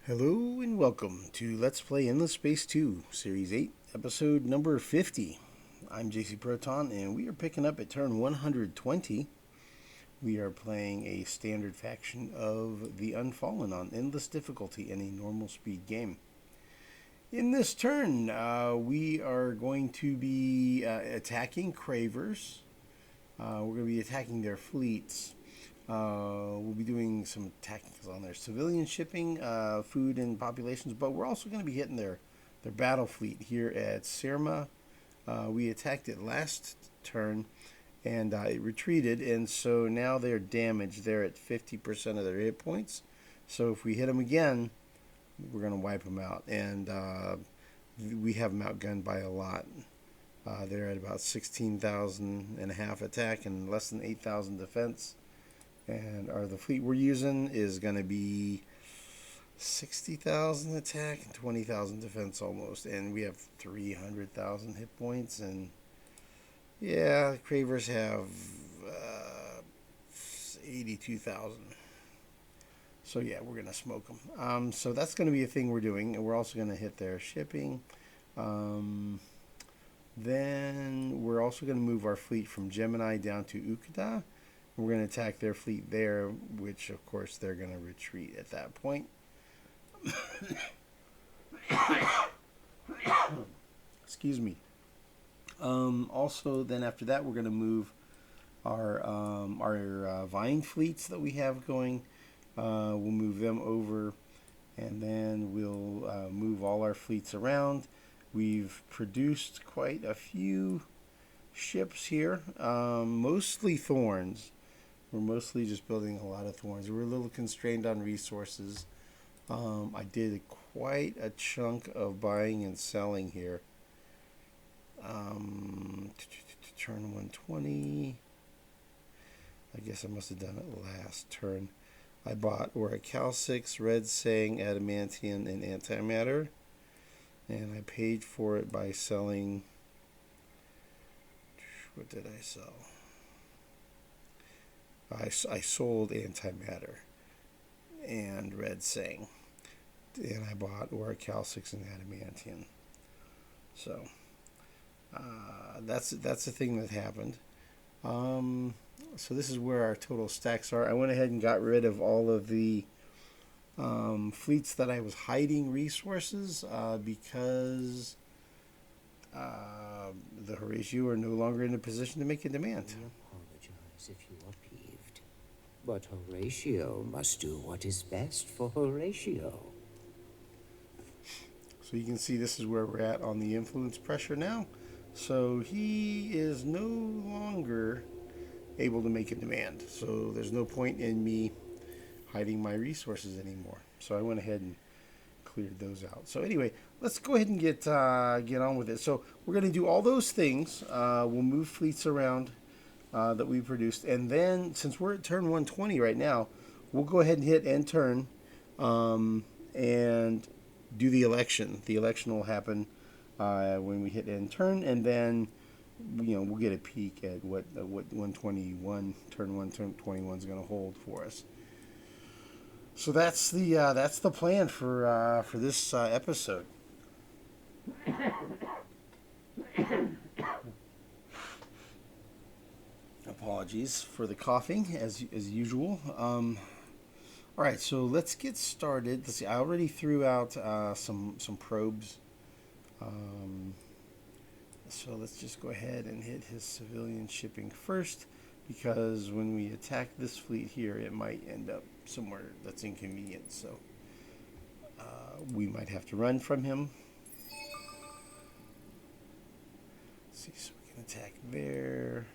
Hello and welcome to Let's Play Endless Space 2, Series 8, Episode number 50. I'm JC Proton, and we are picking up at turn 120. We are playing a standard faction of the Unfallen on endless difficulty in a normal speed game. In this turn, we are going to be attacking Cravers. We're going to be attacking their fleets. We'll be doing some tacticals on their civilian shipping, food and populations, but we're also going to be hitting their battle fleet here at Sirma. We attacked it last turn, and it retreated, and so now they're damaged. They're at 50% of their hit points. So if we hit them again, we're going to wipe them out, and we have them outgunned by a lot. They're at about 16,000 and a half attack and less than 8,000 defense. And the fleet we're using is going to be 60,000 attack and 20,000 defense almost. And we have 300,000 hit points. And yeah, the Cravers have 82,000. So yeah, we're going to smoke them. So that's going to be a thing we're doing. And we're also going to hit their shipping. Then we're also going to move our fleet from Gemini down to Ukida. We're going to attack their fleet there, which, of course, they're going to retreat at that point. Excuse me. Also, then after that, we're going to move our vine fleets that we have going. We'll move them over, and then we'll move all our fleets around. We've produced quite a few ships here, mostly Thorns. We're mostly just building a lot of Thorns. We're a little constrained on resources. I did quite a chunk of buying and selling here. Turn 120. I guess I must have done it last turn. I bought Orichalcix, Red Sang, Adamantium, and Antimatter. And I paid for it by selling... What did I sell? I sold Antimatter and Red Sang, and I bought Orichalcix and Adamantium. So that's the thing that happened. So this is where our total stacks are. I went ahead and got rid of all of the fleets that I was hiding resources because the Horatio are no longer in a position to make a demand. I apologize if you are peeved, but Horatio must do what is best for Horatio. So you can see this is where we're at on the influence pressure now. So he is no longer able to make a demand. So there's no point in me hiding my resources anymore. So I went ahead and cleared those out. So anyway, let's go ahead and get on with it. So we're going to do all those things. We'll move fleets around that we produced, and then since we're at turn 120 right now, we'll go ahead and hit end turn and do the election. The election will happen when we hit end turn, and then we'll get a peek at what 121 turn 121 is going to hold for us. So that's the plan for this episode. Apologies for the coughing, as usual. All right, so let's get started. Let's see. I already threw out some probes. So let's just go ahead and hit his civilian shipping first, because when we attack this fleet here, it might end up somewhere that's inconvenient. So we might have to run from him. Let's see, so we can attack there.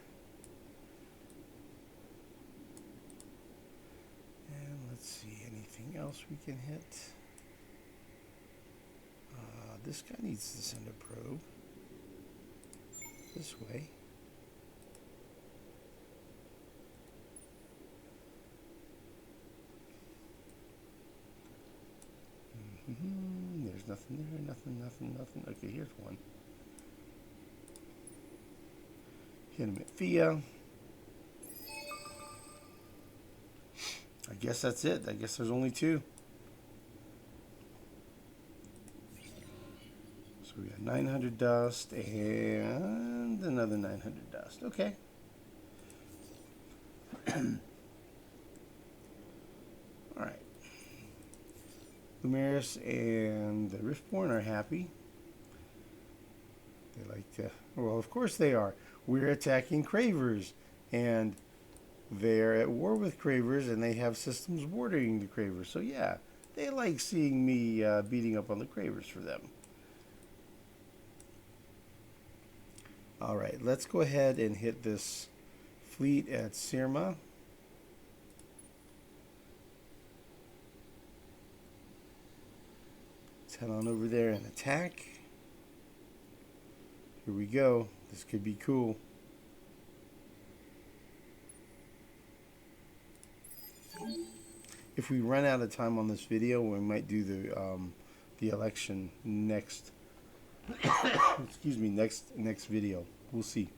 And let's see, anything else we can hit? This guy needs to send a probe this way. There's nothing there, nothing. Okay, here's one. Hit him at Thea. I guess that's it. I guess there's only two. So we got 900 dust and another 900 dust. Okay. Alright. Lumaris and the Riftborn are happy. They like to... Well, of course they are. We're attacking Cravers. And they're at war with Cravers, and they have systems bordering the Cravers. So yeah, they like seeing me beating up on the Cravers for them. Alright, let's go ahead and hit this fleet at Sirma. Let's head on over there and attack. Here we go. This could be cool. If we run out of time on this video, we might do the election next. Excuse me, next video. We'll see.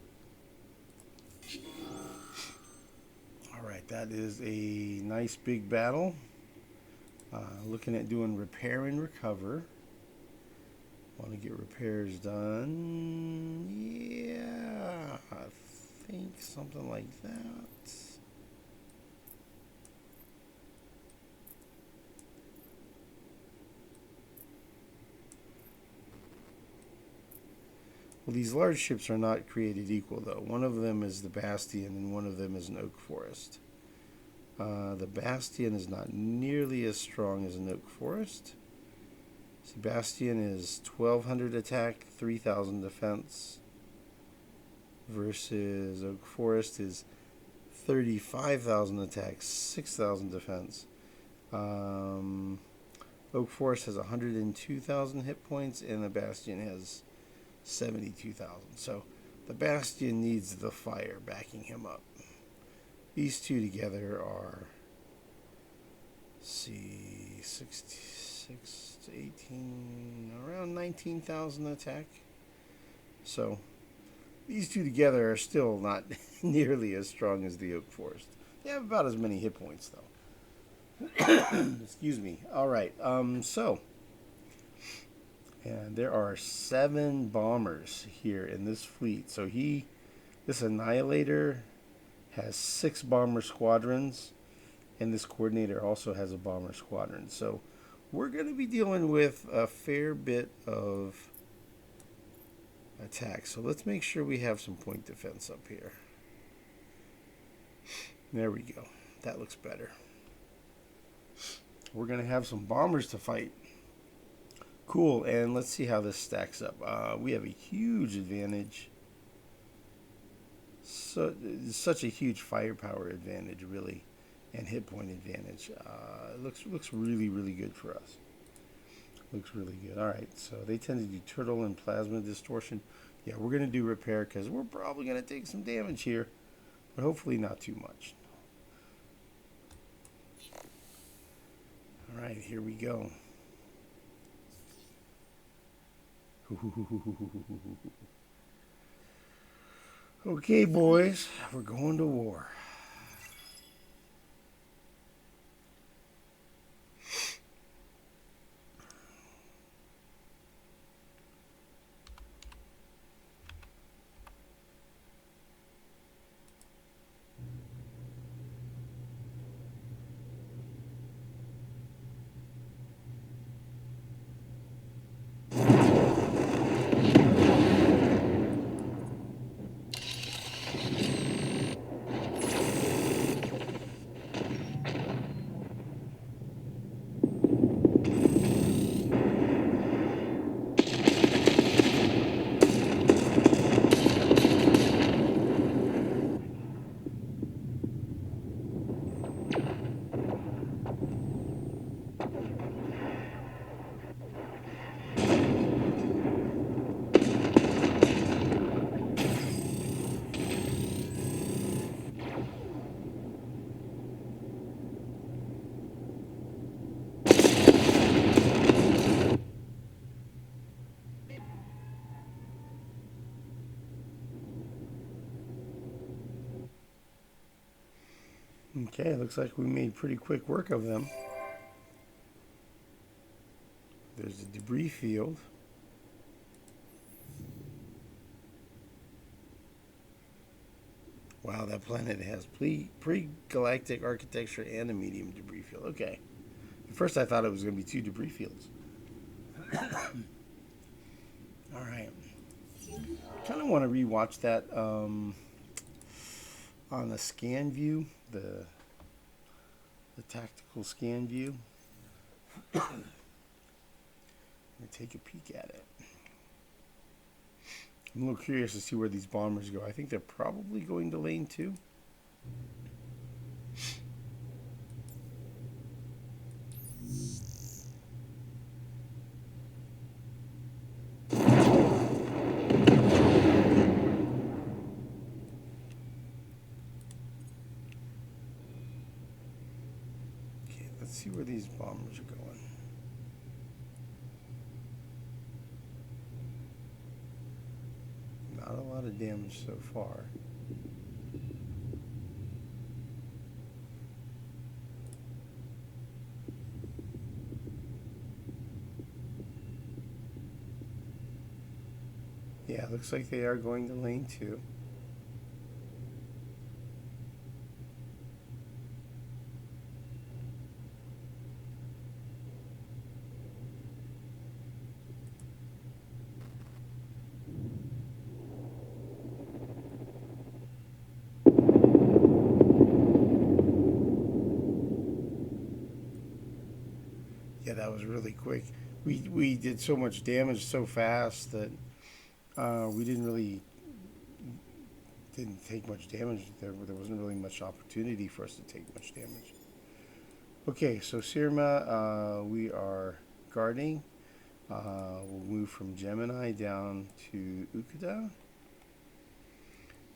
All right, that is a nice big battle. Looking at doing repair and recover. Want to get repairs done. Yeah, I think something like that. Well, these large ships are not created equal, though. One of them is the Bastion, and one of them is an Oak Forest. The Bastion is not nearly as strong as an Oak Forest. Bastion is 1,200 attack, 3,000 defense, versus Oak Forest is 35,000 attack, 6,000 defense. Oak Forest has 102,000 hit points, and the Bastion has 72,000. So the Bastion needs the fire backing him up. These two together are, let's see, 66 to 18, around 19,000 attack. So these two together are still not nearly as strong as the Oak Forest. They have about as many hit points, though. Excuse me. All right. And there are 7 bombers here in this fleet. So this Annihilator has 6 bomber squadrons, and this Coordinator also has a bomber squadron. So we're going to be dealing with a fair bit of attack. So let's make sure we have some point defense up here. There we go. That looks better. We're going to have some bombers to fight. Cool, and let's see how this stacks up. We have a huge advantage. Such a huge firepower advantage, really, and hit point advantage. It looks really, really good for us. Looks really good. All right, so they tend to do turtle and plasma distortion. Yeah, we're going to do repair because we're probably going to take some damage here, but hopefully not too much. All right, here we go. Okay, boys, we're going to war. Okay, looks like we made pretty quick work of them. There's a debris field. Wow, that planet has pre-galactic architecture and a medium debris field. Okay. At first I thought it was going to be 2 debris fields. All right. Kind of want to rewatch that on the scan view, the tactical scan view. I'm going to take a peek at it. I'm a little curious to see where these bombers go. I think they're probably going to lane 2. Okay, let's see where these bombers are going. Not a lot of damage so far. Yeah, looks like they are going to lane 2. Yeah, that was really quick. We did so much damage so fast that we didn't take much damage. There wasn't really much opportunity for us to take much damage. Okay, so Sirma, we are guarding. We'll move from Gemini down to Ukuda.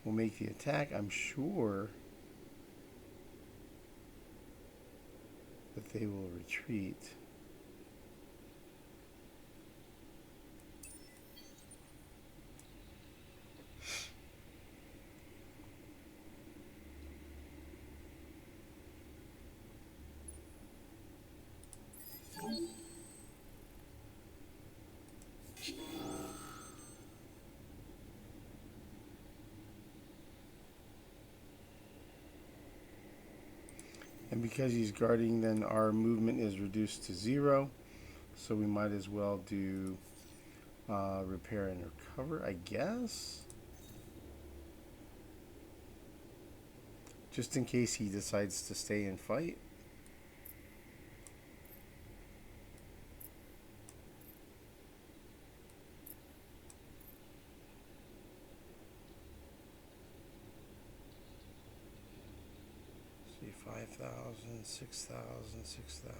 We'll make the attack. I'm sure that they will retreat. And because he's guarding, then our movement is reduced to 0. So we might as well do repair and recover, I guess. Just in case he decides to stay and fight. See, 5,000, 6,000, 6,000.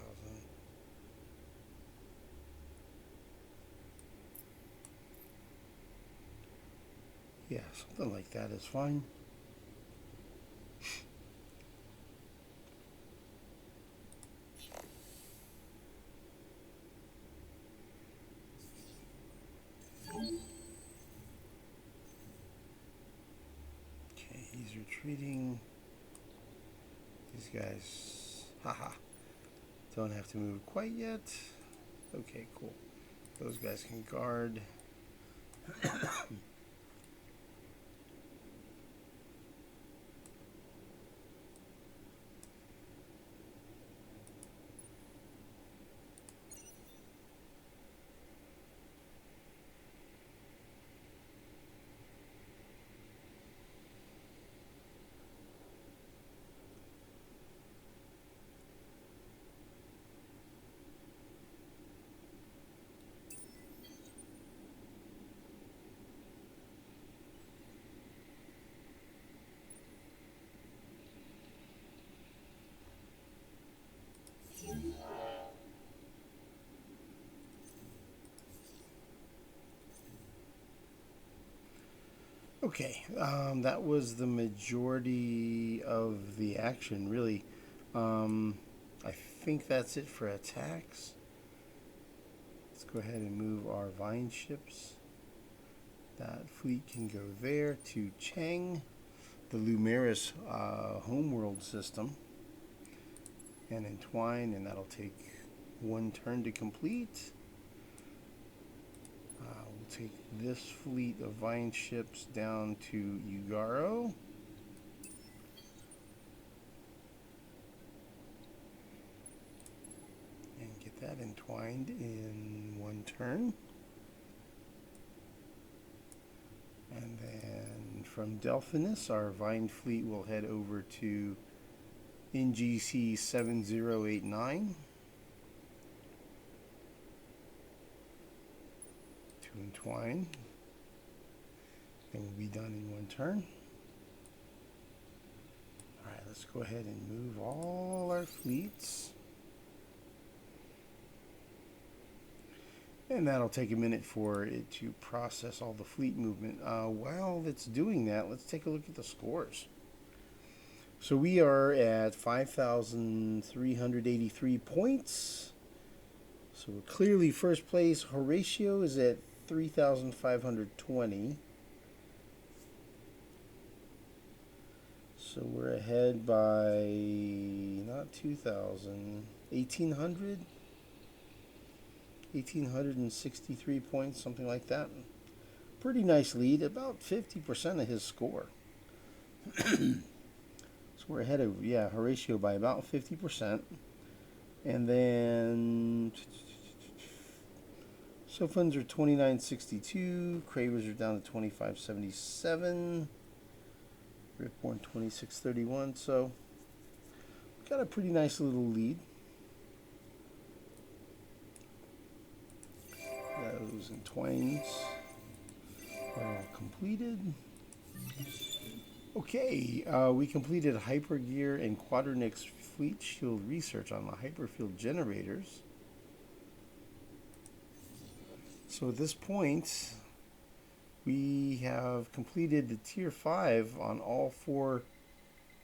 Yeah, something like that is fine. Okay, he's retreating. These guys, haha, don't have to move quite yet. Okay, cool. Those guys can guard. Okay, that was the majority of the action, really. I think that's it for attacks. Let's go ahead and move our vine ships. That fleet can go there to Chang, the Lumeris homeworld system, and entwine, and that'll take 1 turn to complete. We'll take this fleet of vine ships down to Ugaro. that entwined in one turn. And then from Delphinus, our Vine fleet will head over to NGC 7089 to entwine. And we'll be done in one turn. Alright, let's go ahead and move all our fleets. And that'll take a minute for it to process all the fleet movement. While it's doing that, let's take a look at the scores. So we are at 5,383 points. So we're clearly first place. Horatio is at 3,520. So we're ahead by not 2,000, 1,800. 1,863 points, something like that. Pretty nice lead, about 50% of his score. So we're ahead of, Horatio by about 50%. And then Sofans are 2962, Cravers are down to 2577, Ripborn 2631. So we've got a pretty nice little lead. Those entwines are all completed. Okay, we completed Hypergear and Quadronix fleet shield research on the hyperfield generators. So at this point, we have completed the Tier 5 on all 4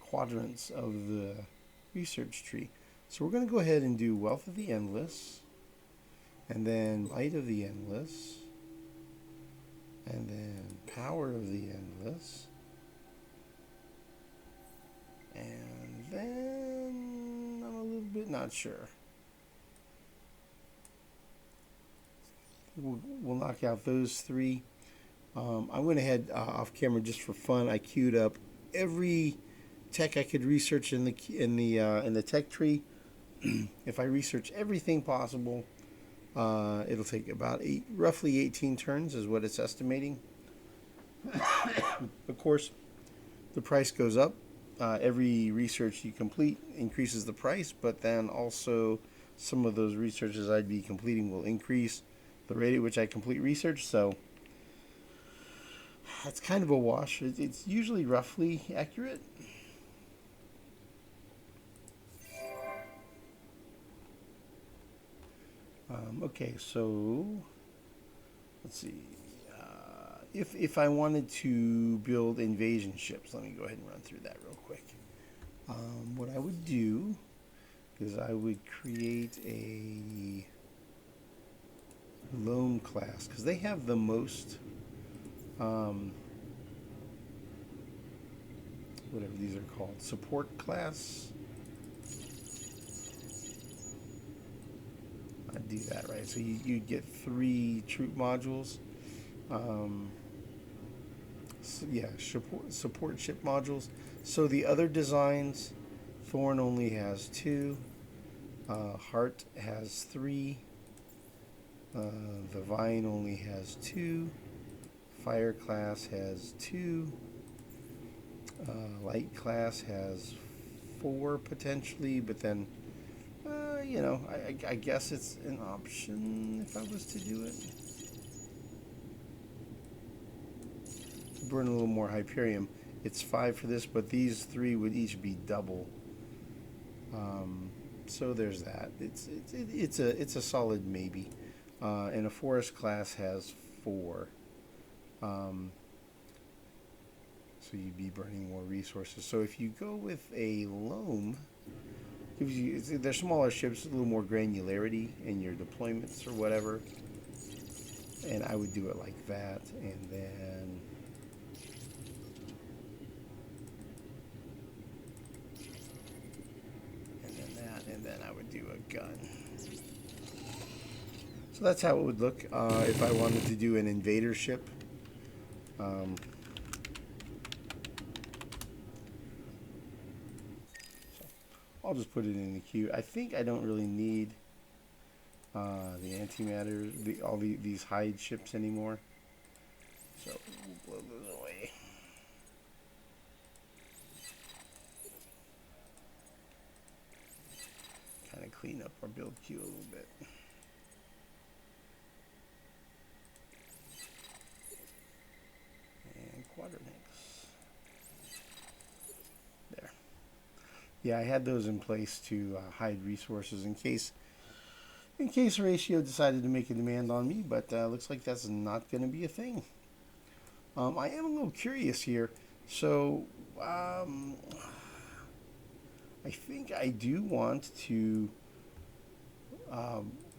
quadrants of the research tree. So we're going to go ahead and do Wealth of the Endless, and then Light of the Endless, and then Power of the Endless, and then I'm a little bit not sure. We'll knock out those 3. I went ahead off camera just for fun. I queued up every tech I could research in the tech tree. If I research everything possible, it'll take about roughly 18 turns is what it's estimating. Of course, the price goes up. Every research you complete increases the price, but then also some of those researches I'd be completing will increase the rate at which I complete research. So it's kind of a wash. It's usually roughly accurate. Okay, so let's see. If I wanted to build invasion ships, let me go ahead and run through that real quick. What I would do is I would create a loam class, because they have the most, whatever these are called, support class. I'd do that, right? So you'd get 3 troop modules. Support ship modules. So the other designs, Thorn only has 2. Heart has 3. The Vine only has 2. Fire class has 2. Light class has 4 potentially, but then, I guess it's an option if I was to do it. To burn a little more Hyperium. It's 5 for this, but these 3 would each be double. So there's that. It's a solid maybe. And a Forest class has 4. So you'd be burning more resources. So if you go with a loam, gives you, they're smaller ships, a little more granularity in your deployments or whatever. And I would do it like that, and then that, and then I would do a gun. So that's how it would look if I wanted to do an invader ship. I'll just put it in the queue. I think I don't really need the antimatter, these hide ships anymore. So we'll blow those away. Kind of clean up our build queue a little bit. And quadronics. There. Yeah, I had those in place to hide resources in case Ratio decided to make a demand on me, but looks like that's not going to be a thing. I am a little curious here. So, I think I do want to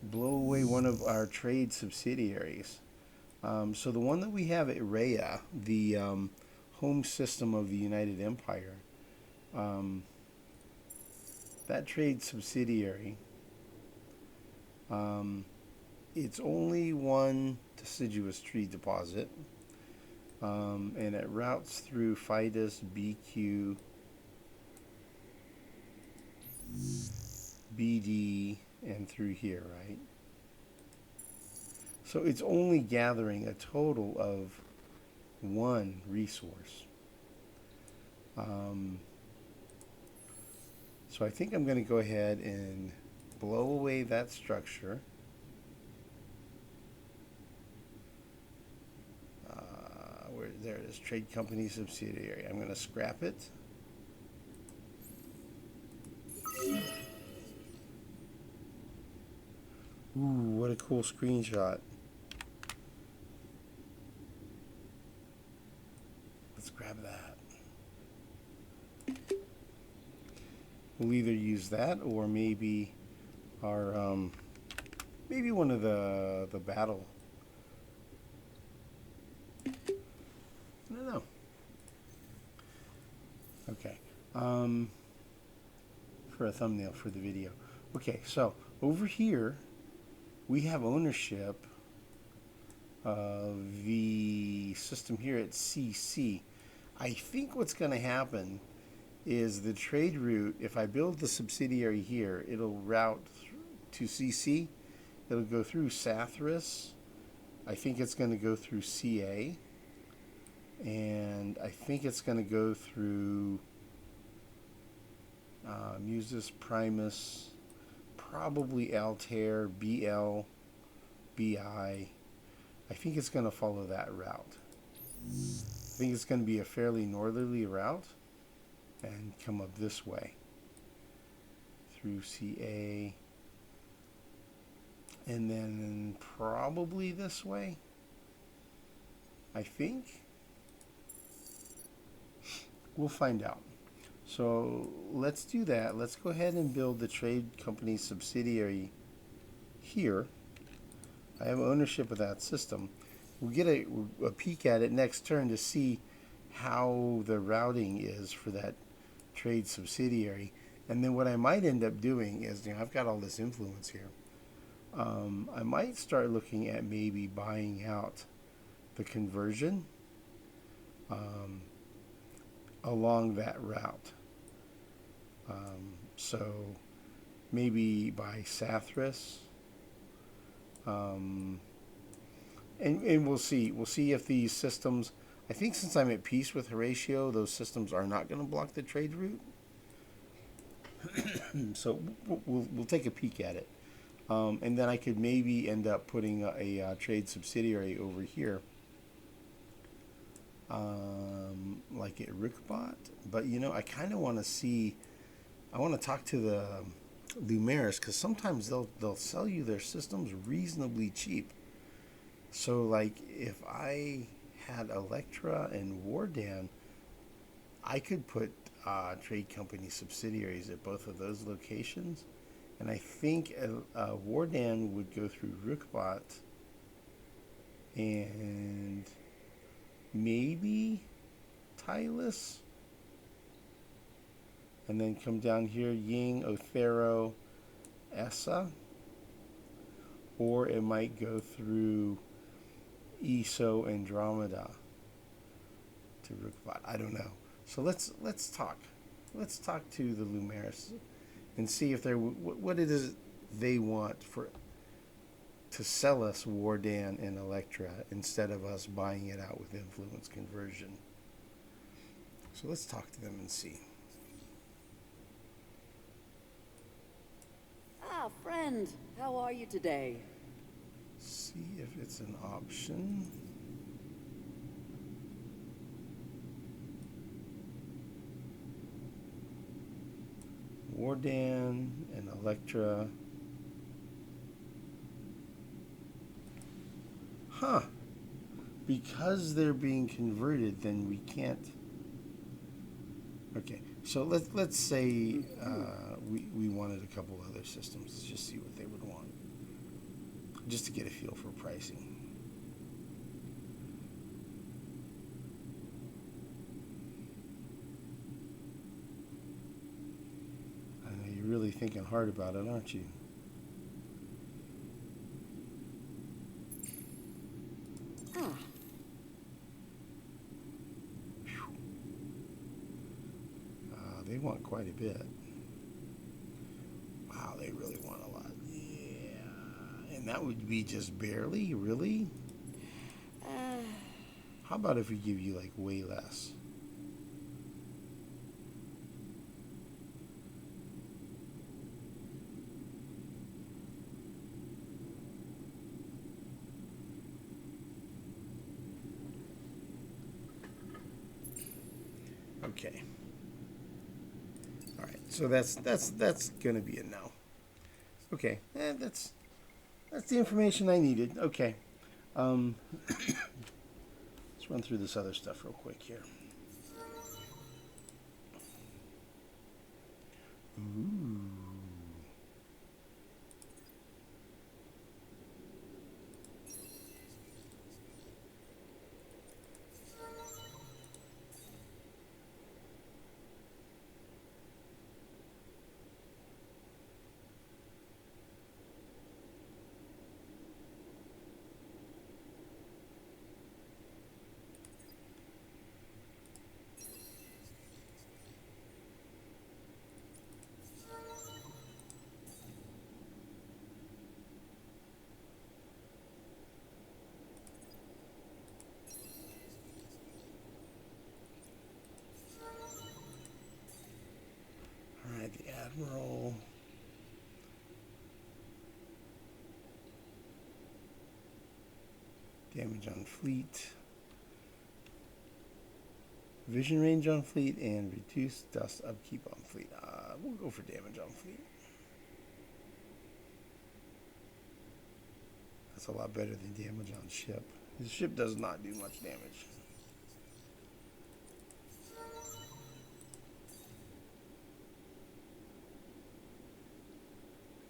blow away one of our trade subsidiaries. So the one that we have at Rhea, the home system of the United Empire, that trade subsidiary, it's only one deciduous tree deposit, and it routes through Fidus, BQ, BD, and through here, right? So it's only gathering a total of one resource. So I think I'm going to go ahead and blow away that structure. There it is, trade company subsidiary. I'm going to scrap it. Ooh, what a cool screenshot. Let's grab that. We'll either use that or maybe our maybe one of the battle. I don't know. Okay. For a thumbnail for the video. Okay, so over here we have ownership of the system here at CC. I think what's going to happen is the trade route, if I build the subsidiary here, it'll route to CC. It'll go through Sathras. I think it's going to go through CA. And I think it's going to go through Musus, Primus, probably Altair, BL, BI. I think it's going to follow that route. I think it's going to be a fairly northerly route and come up this way through CA and then probably this way, I think. We'll find out. So let's do that. Let's go ahead and build the trade company subsidiary here. I have ownership of that system. We'll get a peek at it next turn to see how the routing is for that trade subsidiary. And then what I might end up doing is, I've got all this influence here. I might start looking at maybe buying out the conversion along that route. So maybe by Sathras. And we'll see. We'll see if these systems, I think since I'm at peace with Horatio, those systems are not going to block the trade route. So we'll take a peek at it. And then I could maybe end up putting a trade subsidiary over here. Like at Rookbot. But I kind of want to see, I want to talk to the Lumeris, because sometimes they'll sell you their systems reasonably cheap. So like if I had Electra and Wardan, I could put trade company subsidiaries at both of those locations, and I think Wardan would go through Rookbot and maybe Tylus, and then come down here, Ying, Othero, Essa, or it might go through ESO, Andromeda to Rookbot. I don't know. So let's talk. Let's talk to the Lumeris and see if they're what it is they want to sell us Wardan and Electra instead of us buying it out with influence conversion. So let's talk to them and see. Ah, friend, how are you today? See if it's an option. Wardan and Electra. Huh. Because they're being converted, then we can't. Okay, so let's say we wanted a couple other systems. Let's just see what they would want, just to get a feel for pricing. I know you're really thinking hard about it, aren't you? They want quite a bit. Wow, they really want a lot. Yeah, and that would be just barely, really? How about if we give you like way less? Okay. All right. So that's gonna be a no. Okay. That's the information I needed. Okay. Let's run through this other stuff real quick here. Ooh. All right, the Admiral. Damage on fleet. Vision range on fleet and reduced dust upkeep on fleet. We'll go for damage on fleet. That's a lot better than damage on ship. His ship does not do much damage.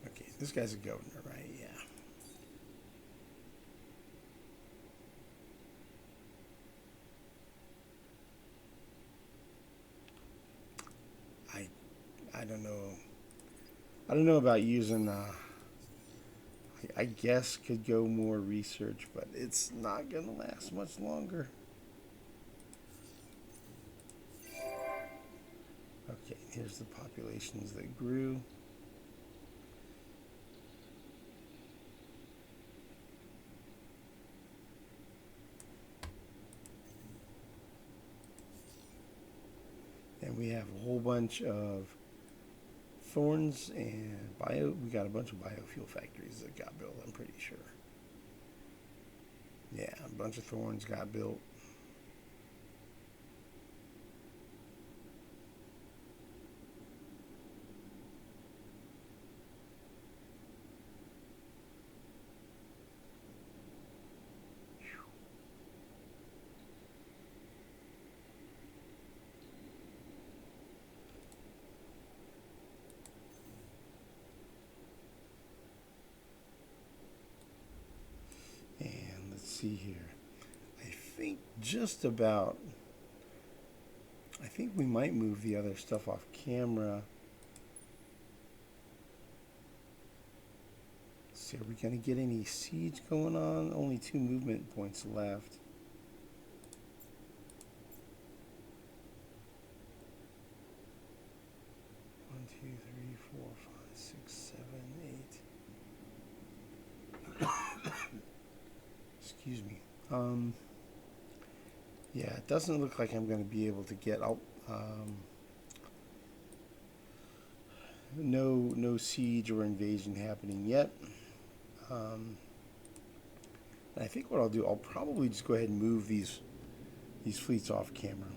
Okay, this guy's a governor, right? Yeah. I don't know. I don't know about using. I guess could go more research, but it's not gonna last much longer. Okay, here's the populations that grew. And we have a whole bunch of thorns and we got a bunch of biofuel factories that got built, I'm pretty sure. Yeah, a bunch of thorns got built. And let's see here. I think just about. I think we might move the other stuff off camera. Let's see, are we going to get any siege going on? Only 2 movement points left. One, 2, 3, 4, 5, 6, 7, 8. Excuse me. Yeah, it doesn't look like I'm going to be able to get out. No siege or invasion happening yet. I think what I'll do, I'll probably just go ahead and move these fleets off camera.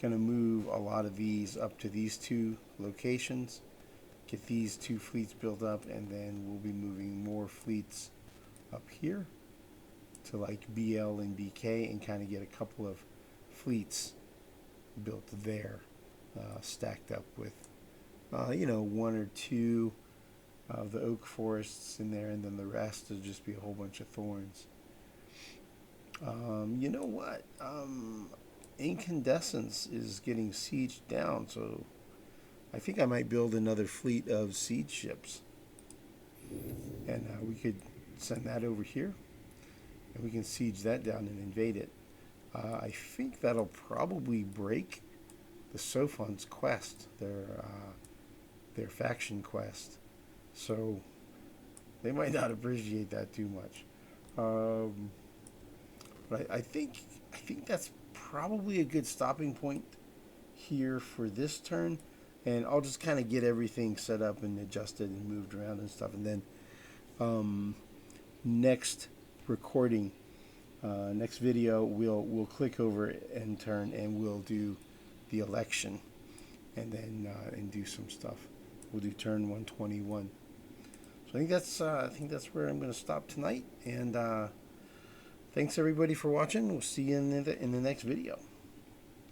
Gonna move a lot of these up to these two locations, get these two fleets built up, and then we'll be moving more fleets up here to like BL and BK and kind of get a couple of fleets built there, stacked up with, one or two of the oak forests in there, and then the rest will just be a whole bunch of thorns. You know what? Incandescence is getting sieged down, so I think I might build another fleet of siege ships. And we could send that over here, and we can siege that down and invade it. I think that'll probably break the Sophon's quest, their faction quest. So they might not appreciate that too much. But I think that's probably a good stopping point here for this turn, and I'll just kind of get everything set up and adjusted and moved around and stuff, and then next recording, next video, we'll click over end turn and we'll do the election, and then and do some stuff. We'll do turn 121. So I think that's where I'm going to stop tonight, and thanks everybody for watching. We'll see you in the next video.